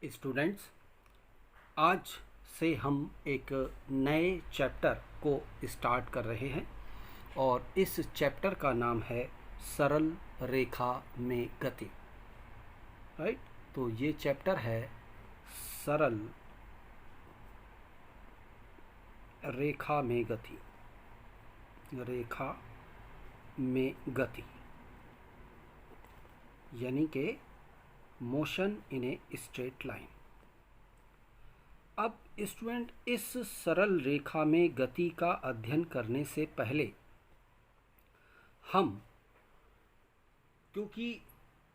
Students, आज से हम एक नए चैप्टर को स्टार्ट कर रहे हैं और इस चैप्टर का नाम है सरल रेखा में गति। राइट, तो ये चैप्टर है सरल रेखा में गति। रेखा में गति यानी कि motion in a straight line. अब स्टूडेंट, इस सरल रेखा में गति का अध्ययन करने से पहले हम, क्योंकि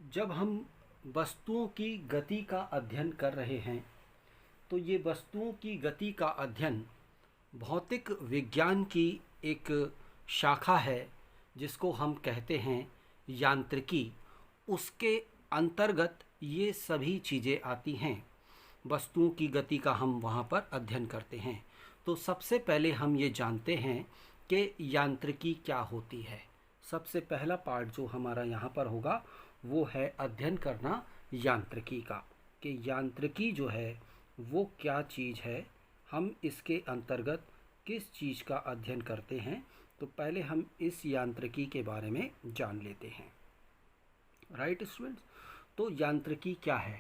जब हम वस्तुओं की गति का अध्ययन कर रहे हैं तो ये वस्तुओं की गति का अध्ययन भौतिक विज्ञान की एक शाखा है जिसको हम कहते हैं यांत्रिकी। उसके अंतर्गत ये सभी चीज़ें आती हैं। वस्तुओं की गति का हम वहाँ पर अध्ययन करते हैं। तो सबसे पहले हम ये जानते हैं कि यांत्रिकी क्या होती है। सबसे पहला पार्ट जो हमारा यहाँ पर होगा वो है अध्ययन करना यांत्रिकी का, कि यांत्रिकी जो है वो क्या चीज़ है, हम इसके अंतर्गत किस चीज़ का अध्ययन करते हैं। तो पहले हम इस यांत्रिकी के बारे में जान लेते हैं। राइट स्टूडेंट्स, तो यांत्रिकी क्या है?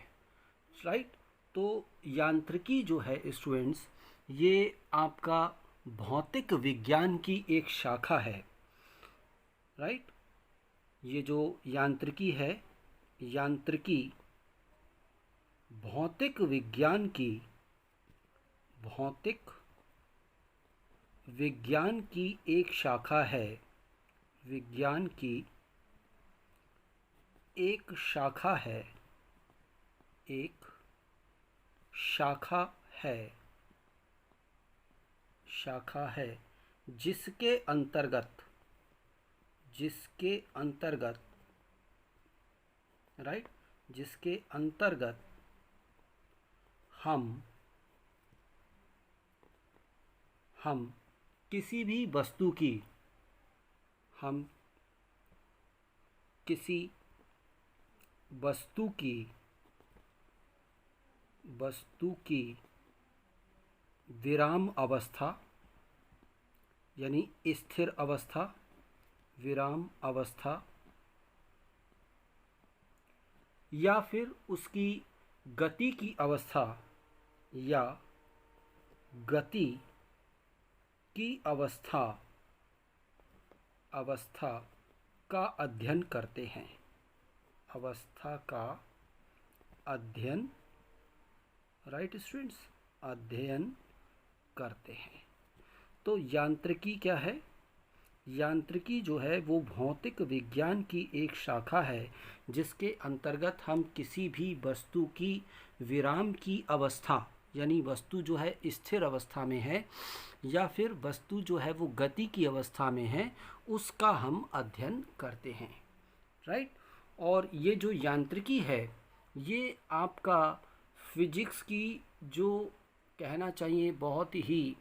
राइट, तो यांत्रिकी जो है स्टूडेंट्स, ये आपका भौतिक विज्ञान की एक शाखा है। राइट, ये जो यांत्रिकी है, यांत्रिकी भौतिक विज्ञान की एक शाखा है। विज्ञान की एक शाखा है, एक शाखा है जिसके अंतर्गत राइट, जिसके अंतर्गत हम किसी भी वस्तु की विराम अवस्था यानी स्थिर अवस्था, विराम अवस्था, या फिर उसकी गति की अवस्था या गति की अवस्था का अध्ययन करते हैं। अवस्था का अध्ययन, राइट स्टूडेंट्स, अध्ययन करते हैं। तो यांत्रिकी क्या है? यांत्रिकी जो है वो भौतिक विज्ञान की एक शाखा है जिसके अंतर्गत हम किसी भी वस्तु की विराम की अवस्था, यानी वस्तु जो है स्थिर अवस्था में है या फिर वस्तु जो है वो गति की अवस्था में है, उसका हम अध्ययन करते हैं। राइट, और ये जो यांत्रिकी है ये आपका फिजिक्स की, जो कहना चाहिए बहुत ही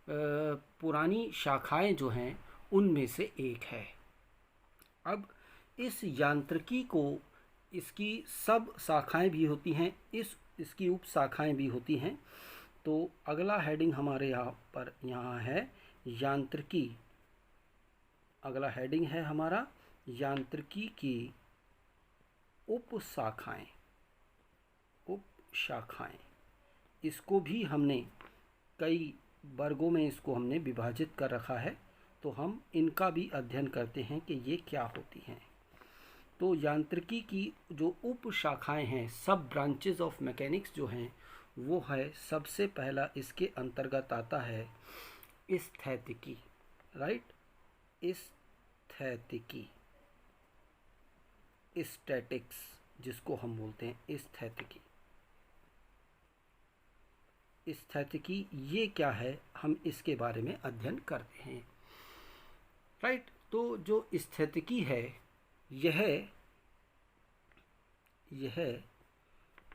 पुरानी शाखाएं जो हैं उनमें से एक है। अब इस यांत्रिकी को, इसकी सब शाखाएं भी होती हैं, इसकी उप शाखाएं भी होती हैं। तो अगला हेडिंग हमारे यहाँ है यांत्रिकी। अगला हेडिंग है हमारा यांत्रिकी की उप शाखाएं। इसको भी हमने कई वर्गों में इसको हमने विभाजित कर रखा है, तो हम इनका भी अध्ययन करते हैं कि ये क्या होती हैं। तो यांत्रिकी की जो उप शाखाएं हैं, सब ब्रांचेस ऑफ मैकेनिक्स जो हैं, वो है सबसे पहला इसके अंतर्गत आता है स्थैतिकी। राइट, स्थैतिकी, स्टैटिक्स जिसको हम बोलते हैं स्थैतिकी। स्थैतिकी ये क्या है, हम इसके बारे में अध्ययन करते हैं। राइट, तो जो स्थैतिकी है यह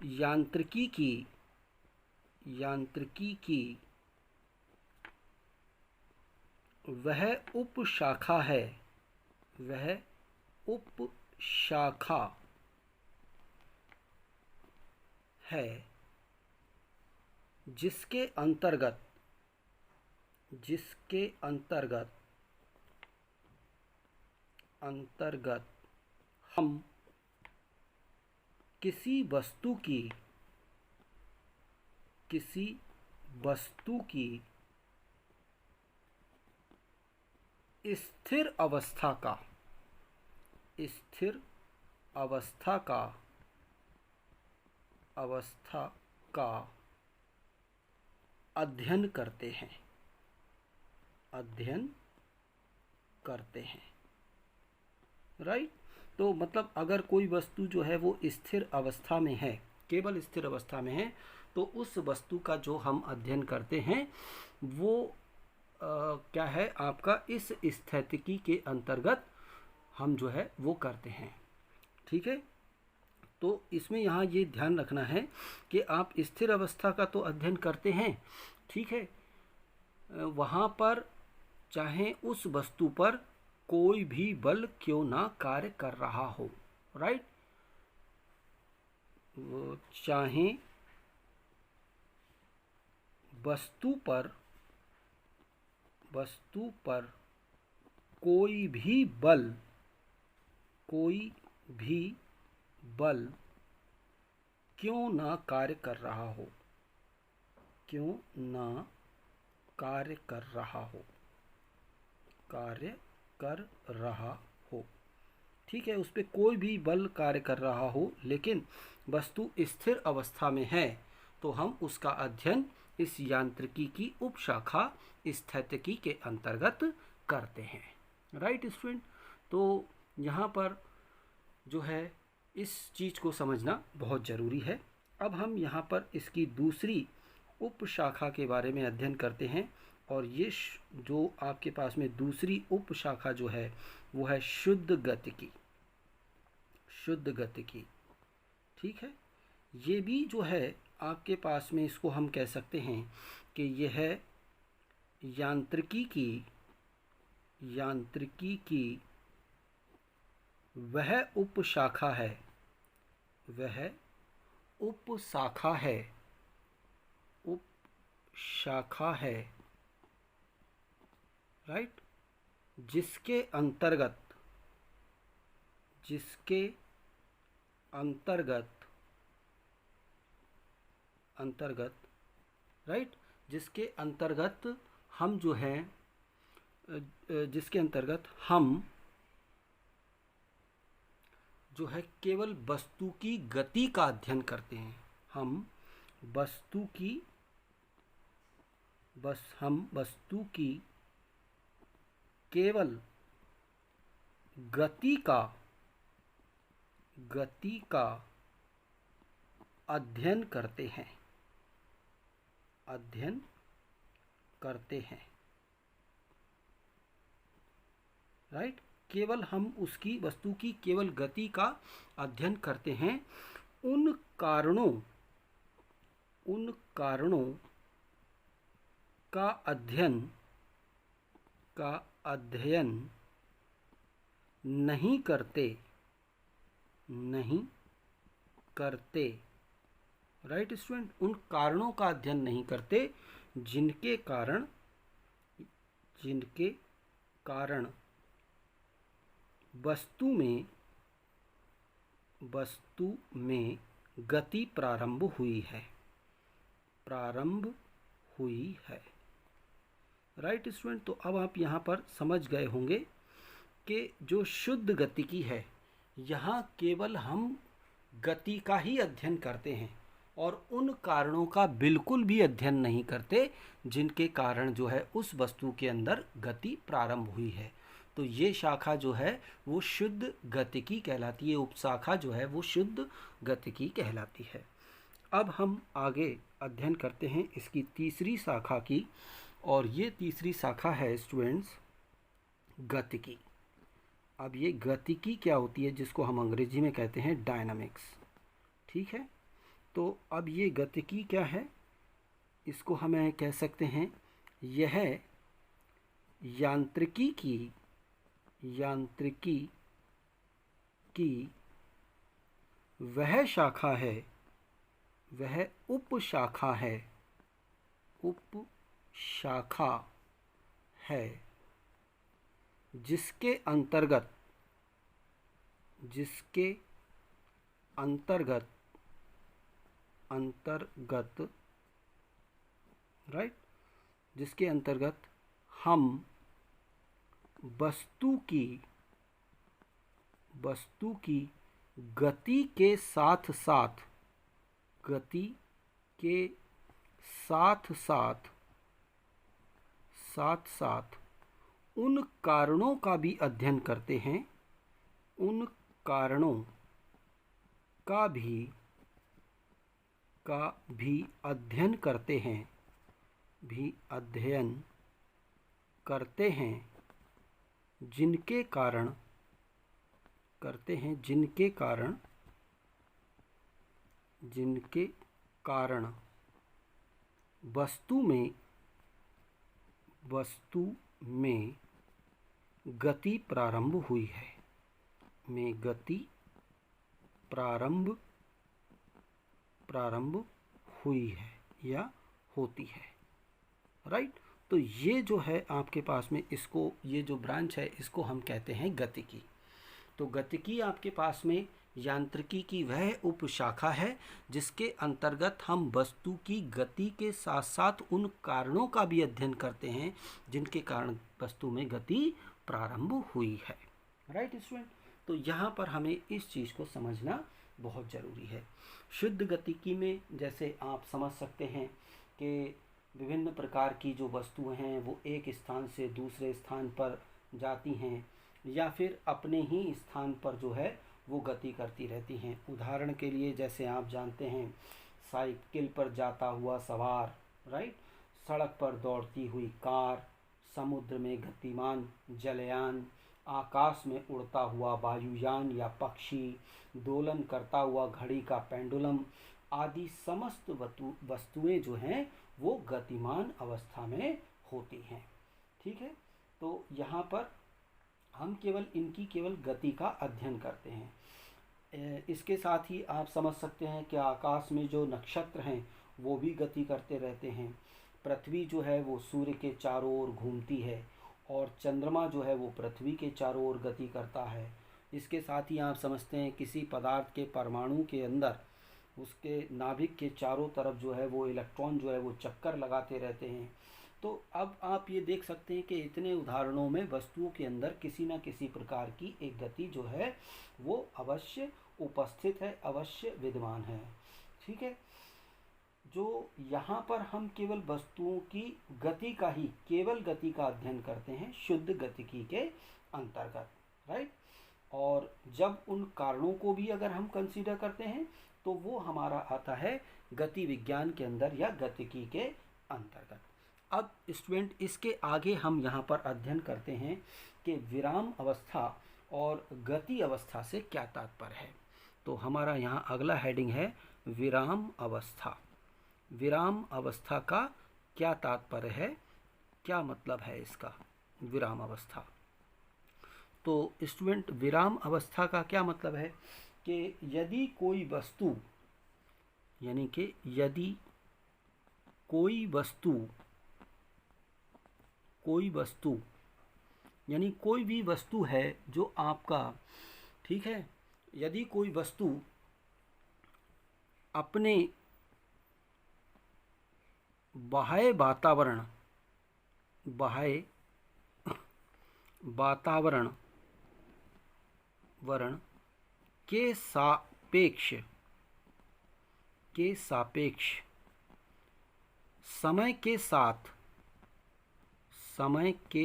यांत्रिकी की वह उप शाखा है जिसके अंतर्गत हम किसी वस्तु की स्थिर अवस्था का अध्ययन करते हैं। राइट। तो मतलब अगर कोई वस्तु जो है वो स्थिर अवस्था में है, केवल स्थिर अवस्था में है, तो उस वस्तु का जो हम अध्ययन करते हैं वो क्या है आपका, इस स्थितिकी के अंतर्गत हम जो है वो करते हैं। ठीक है। तो इसमें यहाँ ये ध्यान रखना है कि आप स्थिर अवस्था का तो अध्ययन करते हैं, ठीक है, वहाँ पर चाहे उस वस्तु पर कोई भी बल क्यों ना कार्य कर रहा हो। राइट। चाहे वस्तु पर कोई भी बल क्यों ना कार्य कर रहा हो, ठीक है, उस पर कोई भी बल कार्य कर रहा हो, लेकिन वस्तु स्थिर अवस्था में है, तो हम उसका अध्ययन इस यांत्रिकी की उपशाखा स्थैतिकी के अंतर्गत करते हैं। Right student. तो यहाँ पर जो है इस चीज़ को समझना बहुत ज़रूरी है। अब हम यहाँ पर इसकी दूसरी उपशाखा के बारे में अध्ययन करते हैं, और ये जो आपके पास में दूसरी उपशाखा जो है वो है शुद्ध गतिकी। ठीक है। ये भी जो है आपके पास में, इसको हम कह सकते हैं कि यह है यांत्रिकी की वह उपशाखा है, राइट, जिसके अंतर्गत हम जो है केवल वस्तु की गति का अध्ययन करते हैं। हम वस्तु की केवल गति का अध्ययन करते हैं। राइट। केवल हम उसकी वस्तु की केवल गति का अध्ययन करते हैं। उन कारणों का अध्ययन नहीं करते। Right student. उन कारणों का अध्ययन नहीं करते जिनके कारण वस्तु में गति प्रारंभ हुई है। Right student. तो अब आप यहाँ पर समझ गए होंगे कि जो शुद्ध गतिकी है, यहाँ केवल हम गति का ही अध्ययन करते हैं और उन कारणों का बिल्कुल भी अध्ययन नहीं करते जिनके कारण जो है उस वस्तु के अंदर गति प्रारंभ हुई है। तो ये शाखा जो है वो शुद्ध गतिकी कहलाती है, उपशाखा जो है वो शुद्ध गतिकी कहलाती है। अब हम आगे अध्ययन करते हैं इसकी तीसरी शाखा की, और ये तीसरी शाखा है स्टूडेंट्स गतिकी। अब ये गतिकी क्या होती है, जिसको हम अंग्रेजी में कहते हैं डायनामिक्स। ठीक है। तो अब ये गतिकी क्या है, इसको हमें कह सकते हैं यह यांत्रिकी की वह शाखा है, वह उपशाखा है उप शाखा है जिसके अंतर्गत राइट, जिसके अंतर्गत हम वस्तु की गति के साथ साथ उन कारणों का भी अध्ययन करते हैं, उन कारणों का भी अध्ययन करते हैं जिनके कारण वस्तु में गति प्रारंभ हुई है, या होती है। राइट, तो ये जो है आपके पास में, इसको, ये जो ब्रांच है इसको हम कहते हैं गतिकी। तो गतिकी आपके पास में यांत्रिकी की वह उपशाखा है जिसके अंतर्गत हम वस्तु की गति के साथ साथ उन कारणों का भी अध्ययन करते हैं जिनके कारण वस्तु में गति प्रारंभ हुई है। राइट स्टूडेंट, तो यहाँ पर हमें इस चीज़ को समझना बहुत ज़रूरी है। शुद्ध गतिकी में जैसे आप समझ सकते हैं कि विभिन्न प्रकार की जो वस्तुएं हैं वो एक स्थान से दूसरे स्थान पर जाती हैं या फिर अपने ही स्थान पर जो है वो गति करती रहती हैं। उदाहरण के लिए जैसे आप जानते हैं साइकिल पर जाता हुआ सवार, राइट, सड़क पर दौड़ती हुई कार, समुद्र में गतिमान जलयान, आकाश में उड़ता हुआ वायुयान या पक्षी, दोलन करता हुआ घड़ी का पेंडुलम आदि समस्त वस्तुएं जो हैं वो गतिमान अवस्था में होती हैं। ठीक है, तो यहाँ पर हम केवल इनकी गति का अध्ययन करते हैं। इसके साथ ही आप समझ सकते हैं कि आकाश में जो नक्षत्र हैं वो भी गति करते रहते हैं। पृथ्वी जो है वो सूर्य के चारों ओर घूमती है और चंद्रमा जो है वो पृथ्वी के चारों ओर गति करता है। इसके साथ ही आप समझते हैं किसी पदार्थ के परमाणु के अंदर उसके नाभिक के चारों तरफ जो है वो इलेक्ट्रॉन जो है वो चक्कर लगाते रहते हैं। तो अब आप ये देख सकते हैं कि इतने उदाहरणों में वस्तुओं के अंदर किसी न किसी प्रकार की एक गति जो है वो अवश्य उपस्थित है, अवश्य विद्यमान है। ठीक है, जो यहाँ पर हम केवल वस्तुओं की गति का ही, केवल गति का अध्ययन करते हैं शुद्ध गतिकी के अंतर्गत। राइट, और जब उन कारणों को भी अगर हम कंसीडर करते हैं तो वो हमारा आता है गति विज्ञान के अंदर या गतिकी के अंतर्गत। अब स्टूडेंट इसके आगे हम यहाँ पर अध्ययन करते हैं कि विराम अवस्था और गति अवस्था से क्या तात्पर्य है। तो हमारा यहाँ अगला हेडिंग है विराम अवस्था। विराम अवस्था का क्या तात्पर्य है, क्या मतलब है इसका विराम अवस्था। तो स्टूडेंट विराम अवस्था का क्या मतलब है कि यदि कोई वस्तु, यानी कि यदि कोई वस्तु यानी कोई भी वस्तु है जो आपका, ठीक है, यदि कोई वस्तु अपने बाह्य वातावरण के सापेक्ष समय के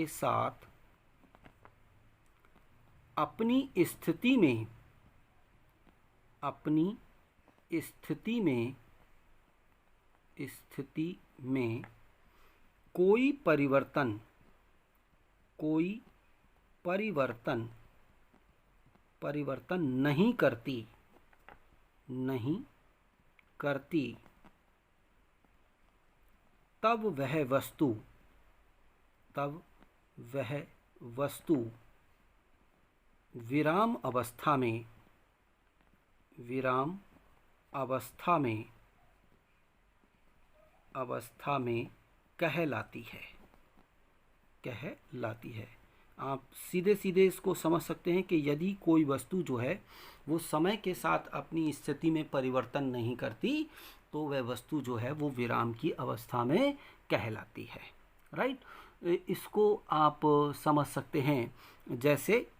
साथ अपनी स्थिति में कोई परिवर्तन नहीं करती, तब वह वस्तु विराम अवस्था में कहलाती है, कहलाती है। आप सीधे सीधे इसको समझ सकते हैं कि यदि कोई वस्तु जो है वो समय के साथ अपनी स्थिति में परिवर्तन नहीं करती तो वह वस्तु जो है वो विराम की अवस्था में कहलाती है। राइट, इसको आप समझ सकते हैं, जैसे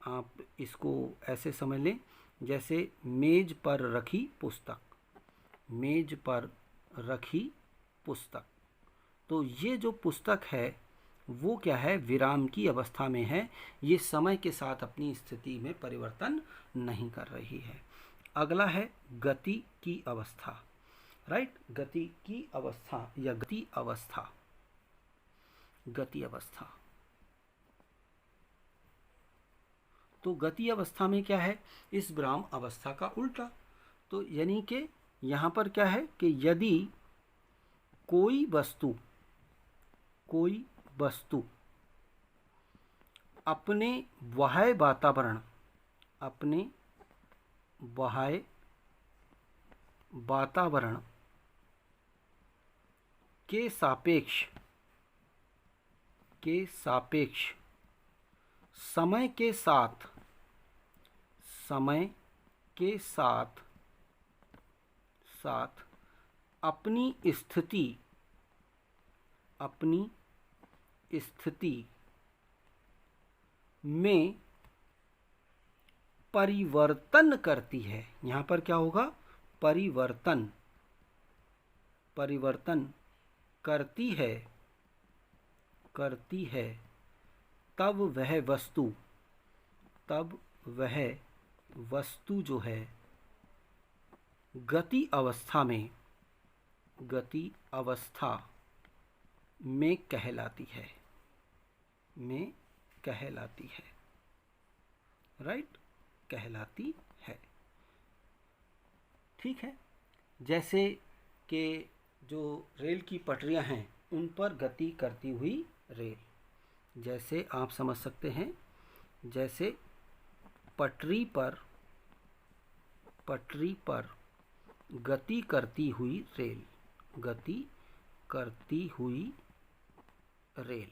आप इसको ऐसे समझ लें, जैसे मेज पर रखी पुस्तक, मेज पर रखी पुस्तक। तो ये जो पुस्तक है वो क्या है, विराम की अवस्था में है, ये समय के साथ अपनी स्थिति में परिवर्तन नहीं कर रही है। अगला है गति की अवस्था। राइट, गति की अवस्था या गति अवस्था, गति अवस्था। तो गति अवस्था में क्या है, इस विराम अवस्था का उल्टा। तो यानी कि यहाँ पर क्या है कि यदि कोई वस्तु अपने बाह्य वातावरण, अपने बाह्य वातावरण के सापेक्ष समय के साथ अपनी स्थिति में परिवर्तन करती है। यहाँ पर क्या होगा, परिवर्तन करती है, तब वह वस्तु जो है गति अवस्था में कहलाती है, राइट, कहलाती है। ठीक है, जैसे कि जो रेल की पटरियां हैं उन पर गति करती हुई रेल, जैसे आप समझ सकते हैं, जैसे पटरी पर गति करती हुई रेल,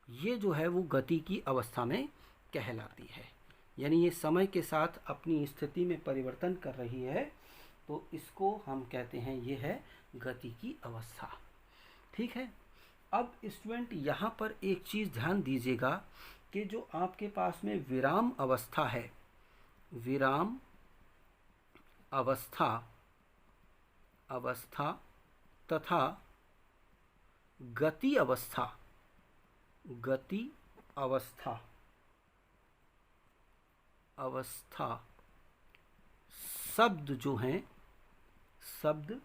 ये जो है वो गति की अवस्था में कहलाती है। यानी ये समय के साथ अपनी स्थिति में परिवर्तन कर रही है, तो इसको हम कहते हैं ये है गति की अवस्था। ठीक है, अब स्टूडेंट यहाँ पर एक चीज़ ध्यान दीजिएगा कि जो आपके पास में विराम अवस्था है, विराम अवस्था तथा गति अवस्था शब्द जो हैं, शब्द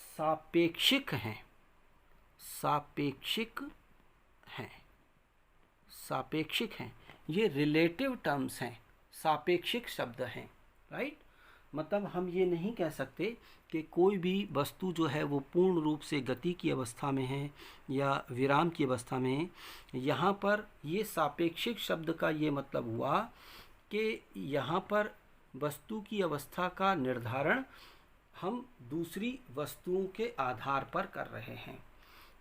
सापेक्षिक हैं, ये रिलेटिव टर्म्स हैं, सापेक्षिक शब्द हैं। राइट, मतलब हम ये नहीं कह सकते कि कोई भी वस्तु जो है वो पूर्ण रूप से गति की अवस्था में है या विराम की अवस्था में है। यहाँ पर ये सापेक्षिक शब्द का ये मतलब हुआ कि यहाँ पर वस्तु की अवस्था का निर्धारण हम दूसरी वस्तुओं के आधार पर कर रहे हैं।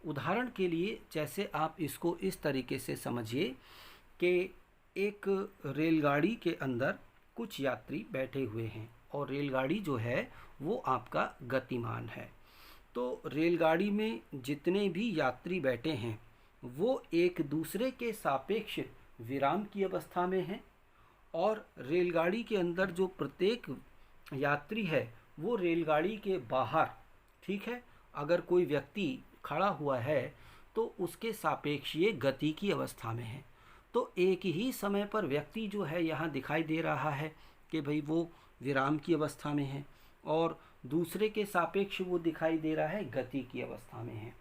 उदाहरण के लिए जैसे आप इसको इस तरीके से समझिए कि एक रेलगाड़ी के अंदर कुछ यात्री बैठे हुए हैं और रेलगाड़ी जो है वो आपका गतिमान है। तो रेलगाड़ी में जितने भी यात्री बैठे हैं वो एक दूसरे के सापेक्ष विराम की अवस्था में हैं, और रेलगाड़ी के अंदर जो प्रत्येक यात्री है वो रेलगाड़ी के बाहर, ठीक है, अगर कोई व्यक्ति खड़ा हुआ है तो उसके सापेक्ष ये गति की अवस्था में है। तो एक ही समय पर व्यक्ति जो है यहाँ दिखाई दे रहा है कि भाई वो विराम की अवस्था में है, और दूसरे के सापेक्ष वो दिखाई दे रहा है गति की अवस्था में है।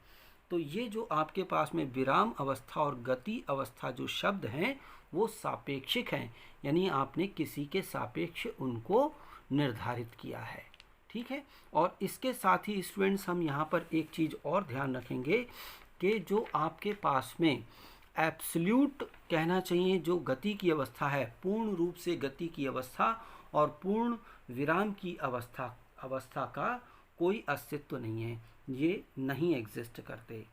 तो ये जो आपके पास में विराम अवस्था और गति अवस्था जो शब्द हैं वो सापेक्षिक हैं, यानी आपने किसी के सापेक्ष उनको निर्धारित किया है। ठीक है, और इसके साथ ही स्टूडेंट्स हम यहाँ पर एक चीज़ और ध्यान रखेंगे कि जो आपके पास में एब्सोल्यूट कहना चाहिए जो गति की अवस्था है, पूर्ण रूप से गति की अवस्था और पूर्ण विराम की अवस्था का कोई अस्तित्व नहीं है, ये नहीं एग्जिस्ट करते।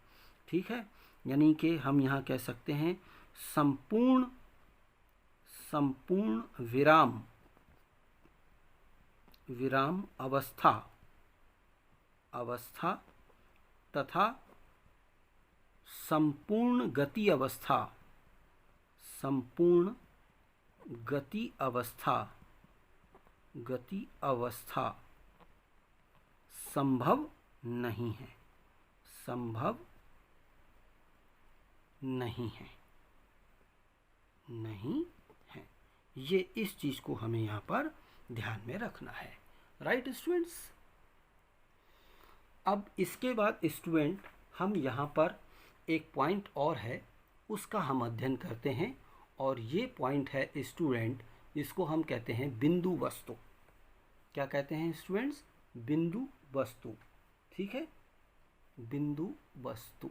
ठीक है, यानी कि हम यहाँ कह सकते हैं संपूर्ण विराम अवस्था तथा संपूर्ण गति अवस्था संभव नहीं है, नहीं है। ये इस चीज को हमें यहाँ पर ध्यान में रखना है। राइट स्टूडेंट्स, अब इसके बाद स्टूडेंट हम यहाँ पर एक पॉइंट और है उसका हम अध्ययन करते हैं, और ये पॉइंट है स्टूडेंट, इसको हम कहते हैं बिंदु वस्तु। क्या कहते हैं स्टूडेंट्स? बिंदु वस्तु। ठीक है, बिंदु वस्तु।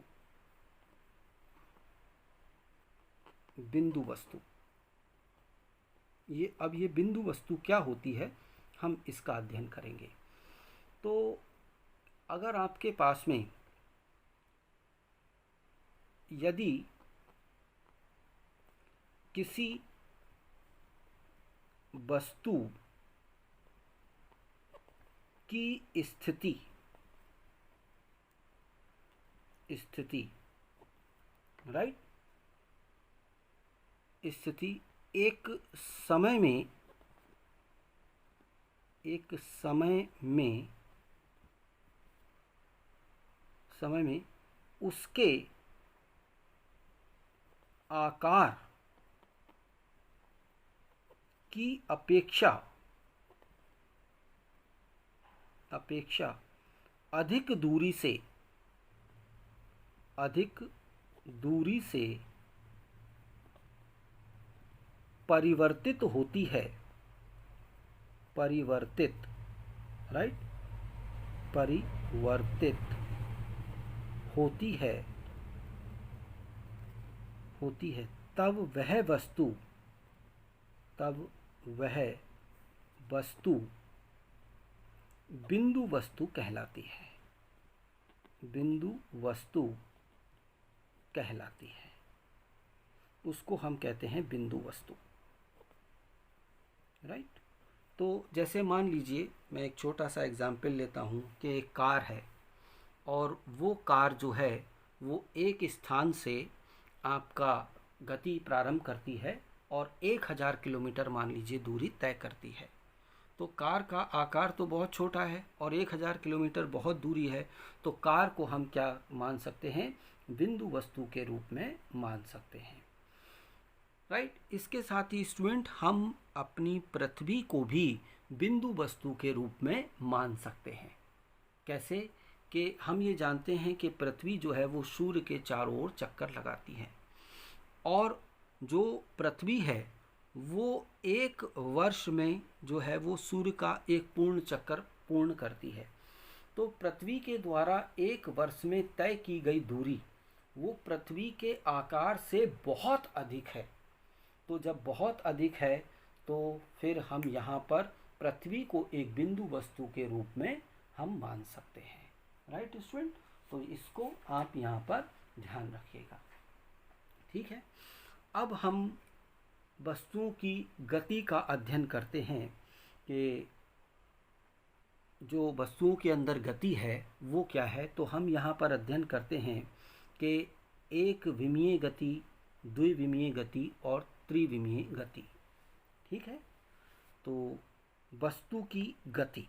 ये बिंदु वस्तु क्या होती है, हम इसका अध्ययन करेंगे। तो अगर आपके पास में यदि किसी वस्तु की स्थिति राइट, स्थिति एक समय में उसके आकार की अपेक्षा अधिक दूरी से परिवर्तित होती है, राइट, परिवर्तित होती है, तब वह वस्तु बिंदु वस्तु कहलाती है। उसको हम कहते हैं बिंदु वस्तु। राइट, तो जैसे मान लीजिए मैं एक छोटा सा एग्जाम्पल लेता हूँ कि एक कार है, और वो कार जो है वो एक स्थान से आपका गति प्रारंभ करती है और 1000 किलोमीटर मान लीजिए दूरी तय करती है। तो कार का आकार तो बहुत छोटा है और 1000 किलोमीटर बहुत दूरी है, तो कार को हम क्या मान सकते हैं? बिंदु वस्तु के रूप में मान सकते हैं। राइट, इसके साथ ही स्टूडेंट हम अपनी पृथ्वी को भी बिंदु वस्तु के रूप में मान सकते हैं। कैसे? कि हम ये जानते हैं कि पृथ्वी जो है वो सूर्य के चारों ओर चक्कर लगाती है, और जो पृथ्वी है वो एक वर्ष में जो है वो सूर्य का एक पूर्ण चक्कर पूर्ण करती है। तो पृथ्वी के द्वारा एक वर्ष में तय की गई दूरी वो पृथ्वी के आकार से बहुत अधिक है। तो जब बहुत अधिक है तो फिर हम यहाँ पर पृथ्वी को एक बिंदु वस्तु के रूप में हम मान सकते हैं। राइट स्टूडेंट, तो इसको आप यहाँ पर ध्यान रखिएगा। ठीक है, अब हम वस्तुओं की गति का अध्ययन करते हैं कि जो वस्तुओं के अंदर गति है वो क्या है। तो हम यहाँ पर अध्ययन करते हैं कि एक विमीय गति, द्विविमीय गति और त्रिविमीय गति। ठीक है, तो वस्तु की गति,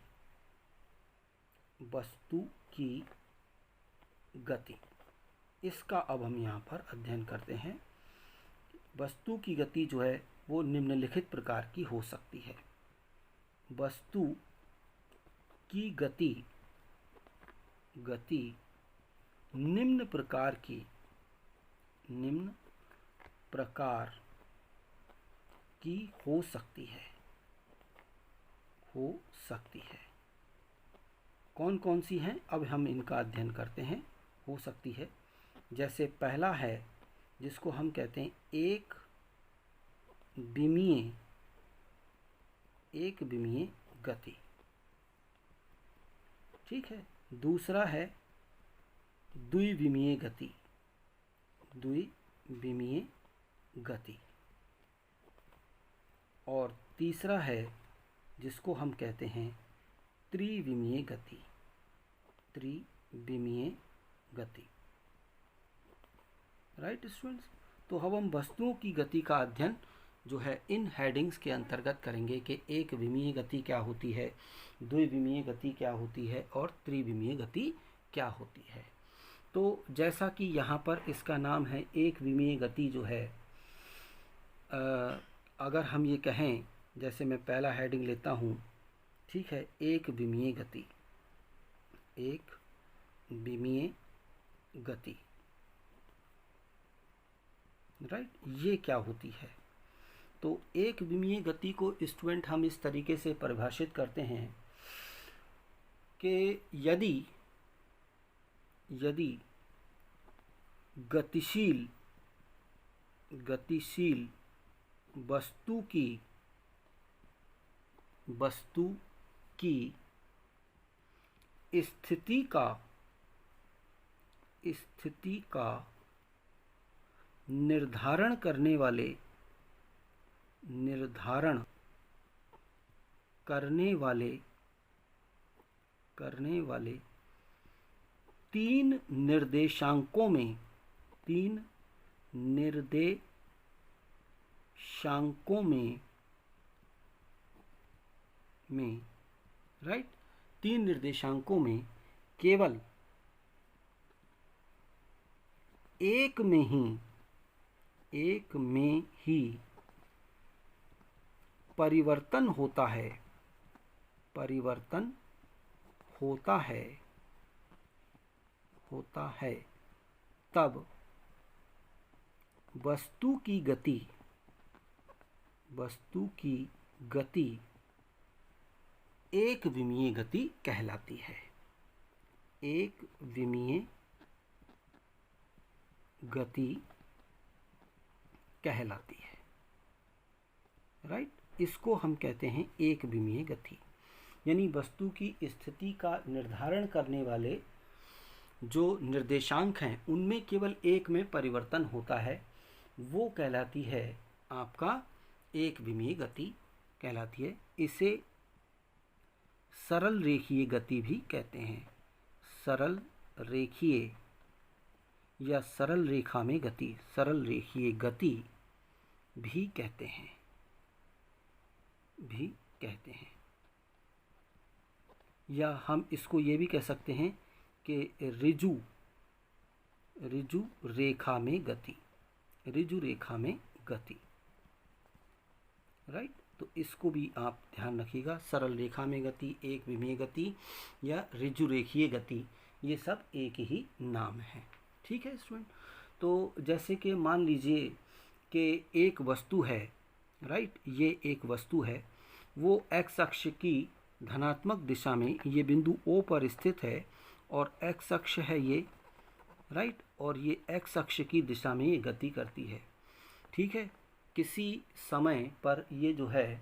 इसका अब हम यहाँ पर अध्ययन करते हैं। वस्तु की गति जो है वो निम्नलिखित प्रकार की हो सकती है। वस्तु की गति निम्न प्रकार की हो सकती है। कौन कौन सी हैं, अब हम इनका अध्ययन करते हैं। हो सकती है, जैसे पहला है जिसको हम कहते हैं एक विमीय गति। ठीक है, दूसरा है द्विविमीय गति। द्विविमीय गति। और तीसरा है जिसको हम कहते हैं त्रिविमीय गति। त्रिविमीय गति, राइट स्टूडेंट्स। तो अब हम वस्तुओं की गति का अध्ययन जो है इन हेडिंग्स के अंतर्गत करेंगे कि एक विमीय गति क्या होती है, द्विविमीय गति क्या होती है और त्रिविमीय गति क्या होती है। तो जैसा कि यहाँ पर इसका नाम है एक विमीय गति जो है, अगर हम ये कहें, जैसे मैं पहला हेडिंग लेता हूँ, ठीक है, एक विमीय गति। एक विमीय गति, राइट, ये क्या होती है। तो एक विमीय गति को स्टूडेंट हम इस तरीके से परिभाषित करते हैं कि यदि गतिशील वस्तु की स्थिति का निर्धारण करने वाले तीन निर्देशांकों में राइट, तीन निर्देशांकों में केवल एक में ही परिवर्तन होता है, तब वस्तु की गति एक विमीय गति कहलाती है। एक विमीय गति कहलाती है, राइट। इसको हम कहते हैं एक विमीय गति, यानी वस्तु की स्थिति का निर्धारण करने वाले जो निर्देशांक हैं उनमें केवल एक में परिवर्तन होता है, वो कहलाती है आपका एक विमीय गति कहलाती है। इसे सरल रेखीय गति भी कहते हैं। सरल रेखीय या सरल रेखा में गति, सरल रेखीय गति भी कहते हैं। या हम इसको ये भी कह सकते हैं कि ऋजु रेखा में गति, राइट। तो इसको भी आप ध्यान रखिएगा, सरल रेखा में गति, एक विमीय गति या ऋजु रेखीय गति, ये सब एक ही नाम है, ठीक है स्टूडेंट। तो जैसे कि मान लीजिए कि एक वस्तु है, राइट, ये एक वस्तु है, वो एक्स अक्ष की धनात्मक दिशा में ये बिंदु O पर स्थित है और एक्स अक्ष है ये, राइट, और ये एक्स अक्ष की दिशा में ये गति करती है, ठीक है। किसी समय पर ये जो है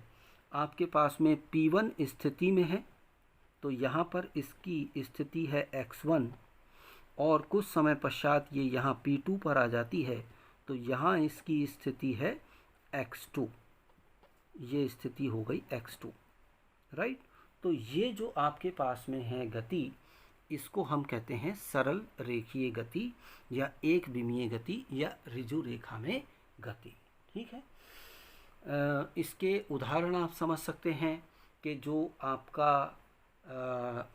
आपके पास में P1 स्थिति में है, तो यहाँ पर इसकी स्थिति है x1 और कुछ समय पश्चात ये यहाँ P2 पर आ जाती है, तो यहाँ इसकी स्थिति है x2, ये स्थिति हो गई x2, राइट। तो ये जो आपके पास में है गति, इसको हम कहते हैं सरल रेखीय गति या एक विमीय गति या ऋजु रेखा में गति, ठीक है। इसके उदाहरण आप समझ सकते हैं कि जो आपका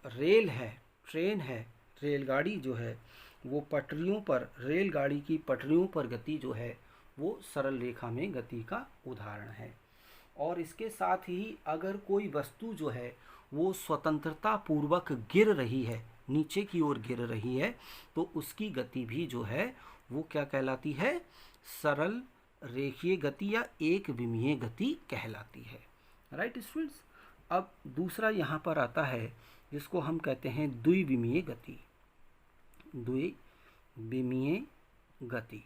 रेल है, ट्रेन है, रेलगाड़ी जो है वो पटरियों पर, रेलगाड़ी की पटरियों पर गति जो है वो सरल रेखा में गति का उदाहरण है। और इसके साथ ही अगर कोई वस्तु जो है वो स्वतंत्रता पूर्वक गिर रही है, नीचे की ओर गिर रही है, तो उसकी गति भी जो है वो क्या कहलाती है, सरल रेखीय गति या एक विमीय गति कहलाती है, राइट स्टूडेंट्स। अब दूसरा यहाँ पर आता है जिसको हम कहते हैं द्विविमीय गति, द्विविमीय गति।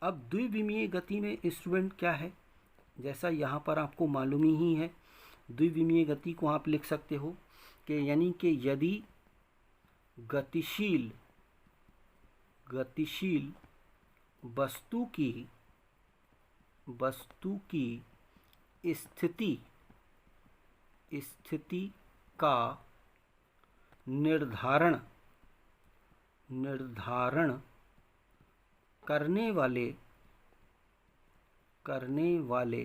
अब द्विविमीय गति में स्टूडेंट क्या है, जैसा यहाँ पर आपको मालूम ही है, द्विविमीय गति को आप लिख सकते हो कि यानी कि यदि गतिशील वस्तु की स्थिति का निर्धारण करने वाले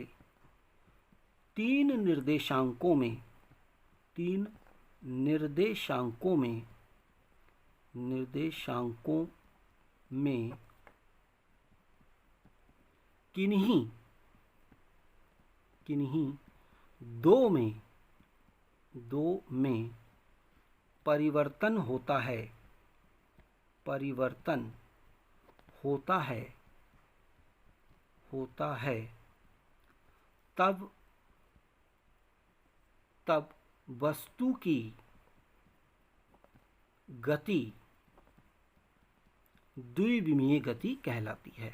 तीन निर्देशांकों में किन्हीं दो में परिवर्तन होता है तब वस्तु की गति द्विविमीय गति कहलाती है।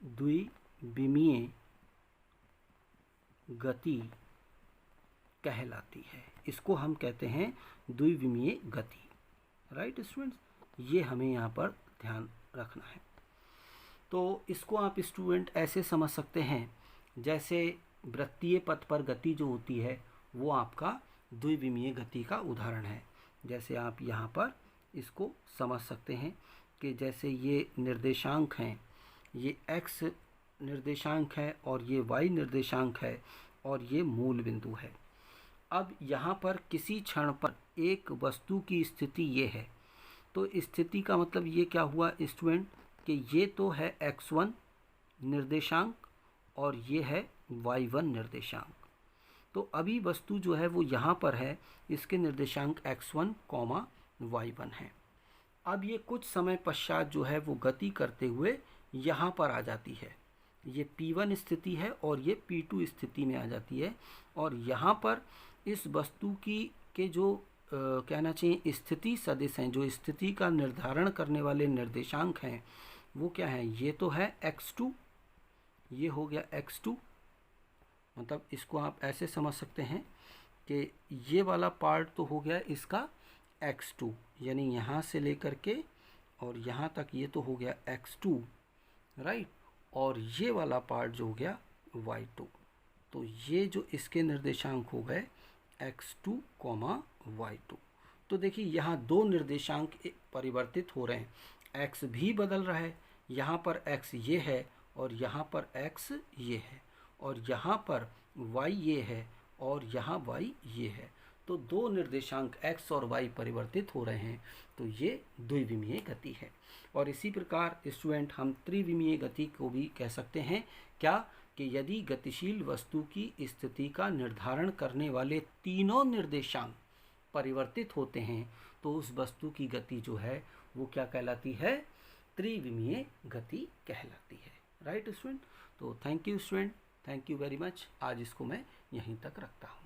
द्विविमीय गति कहलाती है। इसको हम कहते हैं द्विविमीय गति। राइट स्टूडेंट्स, ये हमें यहाँ पर ध्यान रखना है। तो इसको आप स्टूडेंट ऐसे समझ सकते हैं, जैसे वृत्तीय पथ पर गति जो होती है वो आपका द्विविमीय गति का उदाहरण है। जैसे आप यहाँ पर इसको समझ सकते हैं कि जैसे ये निर्देशांक हैं, ये x निर्देशांक है और ये y निर्देशांक है और ये मूल बिंदु है। अब यहाँ पर किसी क्षण पर एक वस्तु की स्थिति ये है, तो स्थिति का मतलब ये क्या हुआ स्टूडेंट कि ये तो है x1 निर्देशांक और ये है y1 निर्देशांक। तो अभी वस्तु जो है वो यहाँ पर है, इसके निर्देशांक x1, y1 है। अब ये कुछ समय पश्चात जो है वो गति करते हुए यहाँ पर आ जाती है। ये P1 स्थिति है और ये P2 स्थिति में आ जाती है। और यहाँ पर इस वस्तु के जो कहना चाहिए स्थिति सदिश हैं, जो स्थिति का निर्धारण करने वाले निर्देशांक हैं, वो क्या है? ये तो है x2, ये हो गया x2। मतलब इसको आप ऐसे समझ सकते हैं कि ये वाला पार्ट तो हो गया इसका x2, यानी यहाँ से लेकर के और यहाँ तक ये तो हो गया x2, राइट। और ये वाला पार्ट जो हो गया y2। तो ये जो इसके निर्देशांक हो गए x2, y2। तो देखिए यहाँ दो निर्देशांक परिवर्तित हो रहे हैं, x भी बदल रहा है। यहाँ पर x ये है और यहाँ पर x ये है, और यहाँ पर y ये है और यहाँ y ये है। तो दो निर्देशांक x और y परिवर्तित हो रहे हैं, तो ये द्विविमीय गति है। और इसी प्रकार स्टूडेंट हम त्रिविमीय गति को भी कह सकते हैं। क्या? कि यदि गतिशील वस्तु की स्थिति का निर्धारण करने वाले तीनों निर्देशांक परिवर्तित होते हैं, तो उस वस्तु की गति जो है वो क्या कहलाती है? त्रिविमीय गति कहलाती है। Right student. तो thank you student, thank you very much. आज इसको मैं यहीं तक रखता हूँ।